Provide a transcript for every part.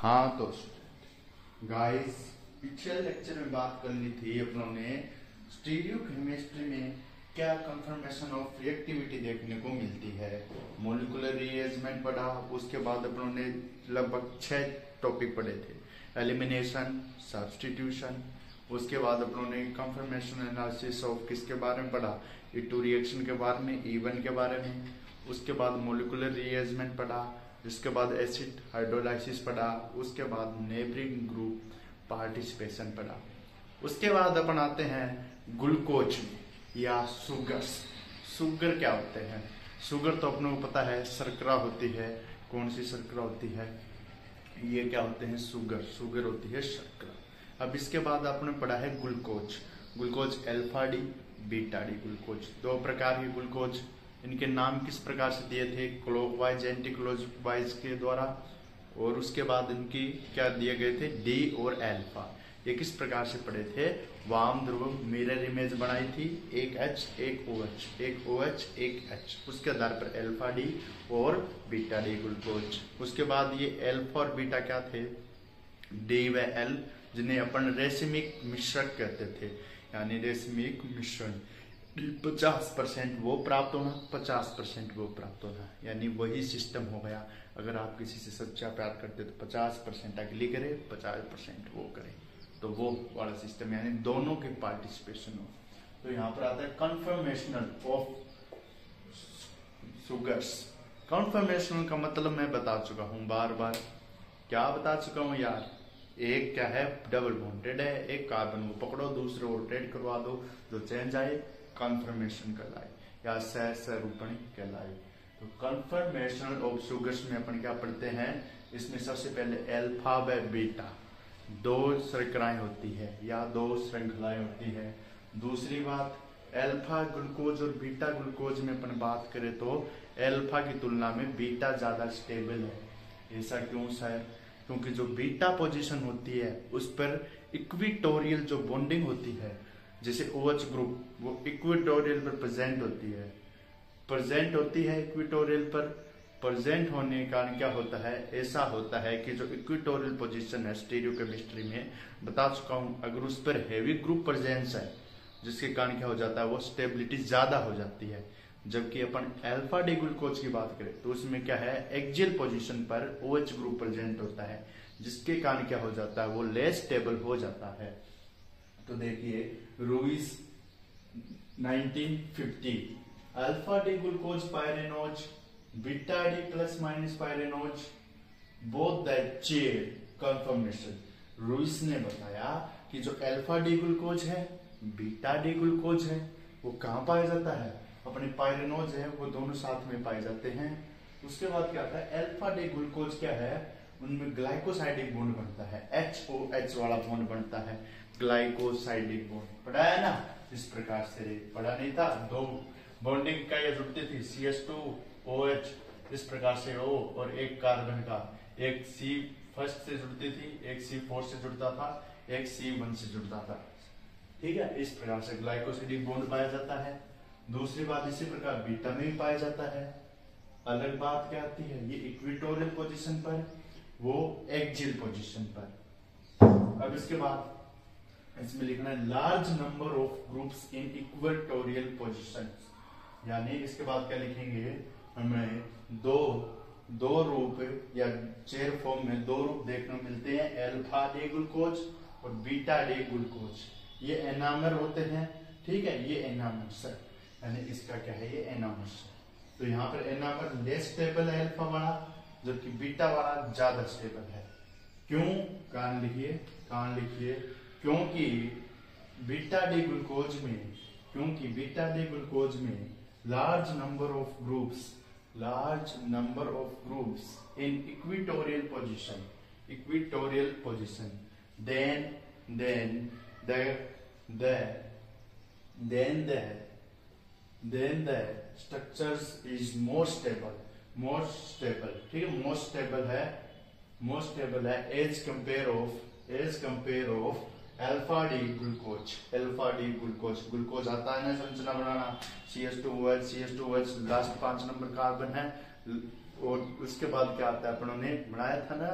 हाँ तो गाइस, पिछले लेक्चर में बात कर ली थी अपनों ने स्टीरियो केमिस्ट्री में क्या कंफर्मेशन ऑफ रिएक्टिविटी देखने को मिलती है। मॉलिक्यूलर रीअरेंजमेंट पढ़ा, उसके बाद अपनों ने लगभग 6 टॉपिक पढ़े थे। एलिमिनेशन, सब्स्टिट्यूशन, उसके बाद अपनों ने कंफर्मेशन एनालिसिस ऑफ किसके बारे में पढ़ा, E2 रिएक्शन के बारे में, E1 के बारे में। उसके बाद मॉलिक्यूलर रीअरेंजमेंट पढ़ा, इसके बाद एसिड हाइड्रोलाइसिस पढ़ा, उसके बाद नेबरिंग ग्रुप पार्टिसिपेशन पढ़ा। उसके बाद अपन आते हैं ग्लूकोज या सुगर्स। सुगर क्या होते हैं? सुगर तो अपने को पता है, शर्करा होती है। कौन सी शर्करा होती है? ये क्या होते हैं? सुगर। सुगर होती है शर्करा। अब इसके बाद आपने पढ़ा है glucose. Glucose alpha D, beta D glucose. 2 प्रकार के ग्लूकोज, इनके नाम किस प्रकार से दिए थे? क्लॉकवाइज, एंटी क्लॉकवाइज के द्वारा। और उसके बाद इनकी क्या दिए गए थे? डी और अल्फा। ये किस प्रकार से पढ़े थे? वाम ध्रुव मिरर इमेज बनाई थी, एक H एक OH, एक OH एक H। उसके आधार पर अल्फा डी और बीटा डी ग्लूकोज। उसके बाद ये अल्फा और बीटा क्या थे? डी व एल, जिन्हें अपन रेशमिक मिश्रण कहते थे, यानी रेशमिक मिश्रण। 50% वो प्राप्त होना, 50% वो प्राप्त होना, यानी वही सिस्टम हो गया। अगर आप किसी से सच्चा प्यार करते तो 50% अगली करे, 50% वो करे, तो वो वाला सिस्टम, यानी दोनों के पार्टिसिपेशन हो। तो यहाँ पर आता है कन्फर्मेशनल ऑफ सुगर्स। कन्फर्मेशनल का मतलब मैं बता चुका हूँ बार बार। क्या बता चुका हूँ यार? एक क्या है? डबल बॉन्डेड है, एक कार्बन को पकड़ो, दूसरे को रोटेट करवा दो, जो चेंज आए कन्फर्मेशन कहलाए या सहसरूपणी कहलाए। तो कन्फर्मेशन ऑफ सुगर्स में अपन क्या पढ़ते हैं? इसमें सबसे पहले अल्फा व बीटा 2 शर्कराएं होती है या 2 श्रृंखलाएं होती है। दूसरी बात, अल्फा ग्लूकोज और बीटा ग्लूकोज में अपन बात करें तो अल्फा की तुलना में बीटा ज्यादा स्टेबल है। ऐसा क्यों सर? क्योंकि जो बीटा पोजीशन होती है उस पर इक्विटोरियल जो बॉन्डिंग होती है, जैसे OH ग्रुप, वो इक्विटोरियल पर प्रेजेंट होती है, इक्विटोरियल पर। प्रेजेंट होने के कारण क्या होता है? ऐसा होता है कि जो इक्विटोरियल पोजीशन है स्टीरियो केमिस्ट्री में बता चुका हूं, अगर उस पर हैवी ग्रुप प्रेजेंस है, जिसके कारण क्या हो जाता है? वो स्टेबिलिटी ज्यादा हो जाती है। जबकि अपन अल्फा डी ग्लूकोज की बात करें तो उसमें क्या है? एक्सियल पोजीशन पर OH ग्रुप प्रेजेंट होता है, जिसके कारण क्या हो जाता है? वो लेस स्टेबल हो जाता है। तो देखिए, Ruiz 1950, alpha D glucose pyranose, beta D plus minus pyranose, both that chair confirmation. Ruiz ने बताया कि जो अल्फा डी ग्लूकोज है, बीटा डी ग्लूकोज है, वो कहां पाया जाता है? अपने पायरेनोज है, वो दोनों साथ में पाए जाते हैं। उसके बाद क्या आता है? अल्फा डी ग्लूकोज क्या है? उनमें ग्लाइकोसाइडिक बॉन्ड बनता है, HOH वाला बॉन्ड बनता है, ग्लाइकोसाइडिक बॉन्ड। पढ़ा है ना? इस प्रकार से पढ़ा नहीं था? 2 बॉन्डिंग इकाइयां जुड़ती थी, CH2OH, इस प्रकार से O, और एक कार्बन का, एक C फर्स्ट से जुड़ती थी, एक C4 से जुड़ता था, एक C1 से जुड़ता था। ठीक है, इस प्रकार से ग्लाइकोसाइडिक बॉन्ड पाया जाता है। दूसरी बात, इसी प्रकार बीटा में भी पाया जाता है। अलग बात क्या आती है? ये इक्विटोरियल पोजीशन पर, वो एक्सियल पोजीशन पर। अब इसके बाद इसमें लिखना है large number of groups in equatorial position, यानी इसके बाद क्या लिखेंगे? हमें दो रूप या चेयर फॉर्म में 2 रूप देखने को मिलते हैं, अल्फा डी ग्लूकोज और बीटा डी ग्लूकोज। ये एनामर होते हैं, ठीक है, ये एनामर्स है, यानी इसका क्या है? ये एनामर्स है। तो यहाँ पर एनामर लेस स्टेबल है अल्फा वाला, जबकि बीटा वाला ज्यादा स्टेबल है। क्यों? कारण लिखिए, क्योंकि बीटा डी ग्लूकोज में large number of groups in equatorial position, then the structures is more stable, ठीक है, more stable है as compare of alpha D glucose. Glucose आता है ना संरचना बनाना, CH2OH, लास्ट 5 नंबर कार्बन है, और उसके बाद क्या आता है? अपनों ने बनाया था ना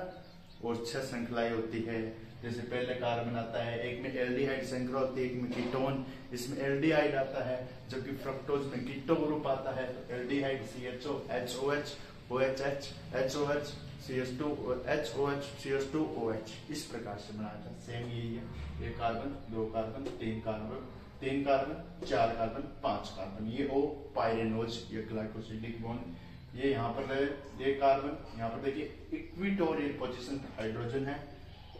और 6 श्रृंखलाएं होती है। जैसे पहले कार्बन आता है, एक में एल्डिहाइड श्रृंखला होती है, एक में कीटोन, इसमें एल्डिहाइड आता है, जबकि फ्रक्टोज में कीटो ग्रुप आता है। तो aldehyde CHO HOH OHH HOH CH2 HOH CH2 OH इस प्रकार से बनाया था। सेम यही है, एक carbon, 2 carbon, 3 carbon, 3 carbon, 4 carbon, 5 carbon. ये O पायरेनोज, ये ग्लाइकोसिडिक बॉन्ड। ये यहाँ पर एक कार्बन, यहाँ पर देखिए इक्विटोरियल पोजीशन पर हाइड्रोजन है,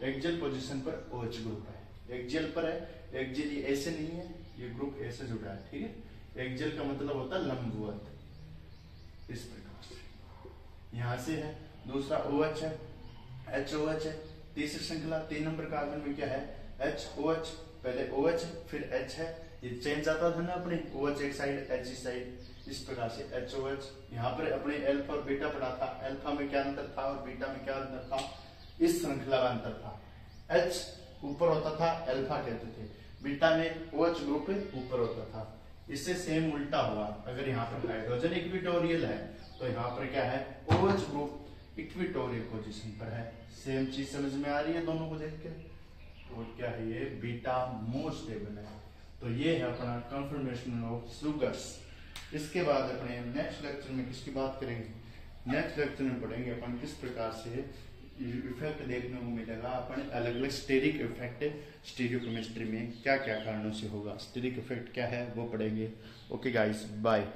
एक्सियल पोजीशन पर OH ग्रुप है। एक्सियल पर है, एक्सियल ये ऐसे नहीं है, ये ग्रुप ऐसे जुड़ा है, ठीक है। एक्सियल का मतलब होता है लंबवत, इस प्रकार से यहां से है। दूसरा OH है, HOH है। तीसरी श्रृंखला 3 नंबर कार्बन में क्या है, HOH, पहले OH फिर H है, ये चेंज आता था ना अपने, OH एक साइड H इस साइड, इस प्रकार से HOH। यहाँ पर अपने अल्फा और बीटा पढ़ा था, अल्फा में क्या अंतर था और बीटा में क्या अंतर था, इस श्रृंखला का अंतर था। H ऊपर होता था, अल्फा कहते थे, बीटा में OH ग्रुप ऊपर होता था। इससे सेम उल्टा हुआ, अगर यहाँ पर हाइड्रोजन इक्विटोरियल है तो यहाँ पर क्या है, OH ग्रुप इक्विटोरियल पोजीशन पर है। सेम चीज समझ में आ रही है दोनों को देख के। तो क्या है, ये बीटा मोर स्टेबल है। तो ये है अपना कन्फर्मेशन ऑफ सुगर्स। इसके बाद अपने नेक्स्ट लेक्चर में किसकी बात करेंगे, नेक्स्ट लेक्चर में पढ़ेंगे अपन किस प्रकार से इफेक्ट देखने को मिलेगा। अपन अलग अलग स्टेरिक इफेक्ट स्टीरियोकेमिस्ट्री में क्या क्या कारणों से होगा, स्टेरिक इफेक्ट क्या है वो पढ़ेंगे। Okay guys, bye.